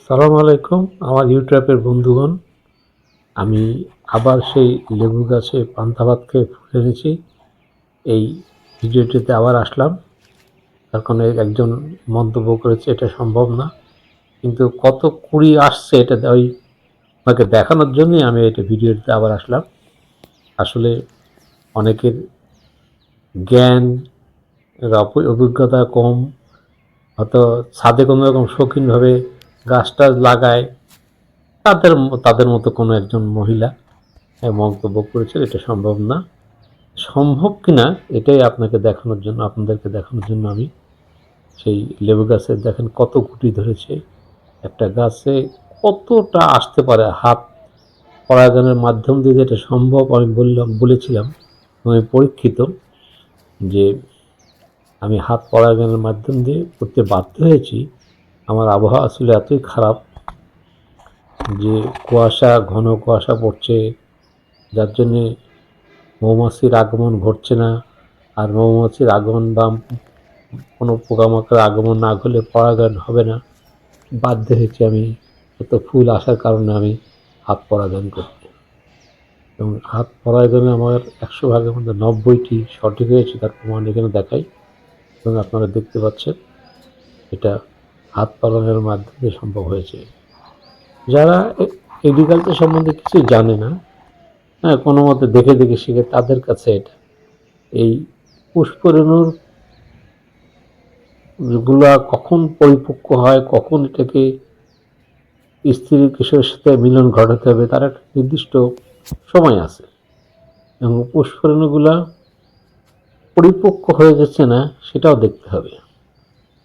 আসসালামু আলাইকুম আমার ইউটিউবের বন্ধুগণ। আমি আবার সেই লেবু গাছে পান্তা ভাত খেয়ে ফুল এনেছি। এই ভিডিওটিতে আবার আসলাম। তার কারণে একজন মন্তব্য করেছে এটা সম্ভব না, কিন্তু কত কুড়ি আসছে এটা ওই আপনাকে দেখানোর জন্যই আমি এটা ভিডিওটিতে আবার আসলাম। আসলে অনেকের জ্ঞান অভিজ্ঞতা কম, হয়তো ছাদে কোনো রকম শৌখিনভাবে গাছ টাছ লাগায়, তাদের তাদের মতো কোনো একজন মহিলা মন্তব্য করেছেন এটা সম্ভব না। সম্ভব কিনা এটাই আপনাদেরকে দেখানোর জন্য আমি সেই লেবু গাছে দেখেন কত গুটি ধরেছে। একটা গাছে কতটা আসতে পারে, হাত পরাগায়নের মাধ্যম দিয়ে যেটা সম্ভব আমি বলেছিলাম, আমি পরীক্ষিত যে আমি হাত পরাগায়নের মাধ্যম দিয়ে করতে বাধ্য হয়েছি। আমার আবহাওয়া ছিল এতই খারাপ যে ঘন কুয়াশা পড়ছে, যার জন্যে মৌমাছির আগমন ঘটছে না। আর মৌমাছির আগমন বা কোনো পোকামাকড়ের আগমন না হলে পরাগায়ন হবে না। বাধ্য হয়েছি আমি, এত ফুল আসার কারণে আমি হাত পরাগায়ন করতে, এবং হাত পরাগায়নে আমার 100 ভাগের মধ্যে 90টি সঠিক হয়েছে, তার প্রমাণ এখানে দেখাই। এবং আপনারা দেখতে পাচ্ছেন এটা হাত পরাগায়নের মাধ্যমে সম্ভব হয়েছে। যারা এগ্রিকালচার সম্বন্ধে কিছু জানে না, হ্যাঁ, কোনো মতে দেখে দেখে শিখে, তাদের কাছে এটা এই পুষ্পরেণুর গুলা কখন পরিপক্ক হয়, কখন এটাকে স্ত্রী কিশোরের সাথে মিলন ঘটাতে হবে, তার একটা নির্দিষ্ট সময় আছে। এবং পুষ্পরেণুগুলা পরিপক্ক হয়ে যাচ্ছে না সেটাও দেখতে হবে।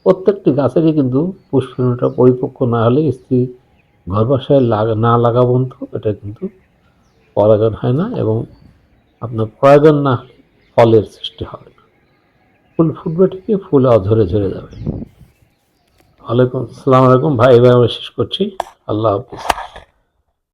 প্রত্যেকটি গাছেরই কিন্তু পুষ্পরেণুটা পরিপক্ক না হলে, স্ত্রী গর্ভাশয়ে না লাগা পর্যন্ত এটা কিন্তু পরাগায়ন হয় না, এবং আপনার পরাগায়ন না হলে ফলের সৃষ্টি হবে না। ফুল ফুটবে ঠিকই, ফুল ঝরে ঝরে যাবে। আসসালামু আলাইকুম ভাই, এবার আমরা শেষ করছি। আল্লাহ হাফিজ।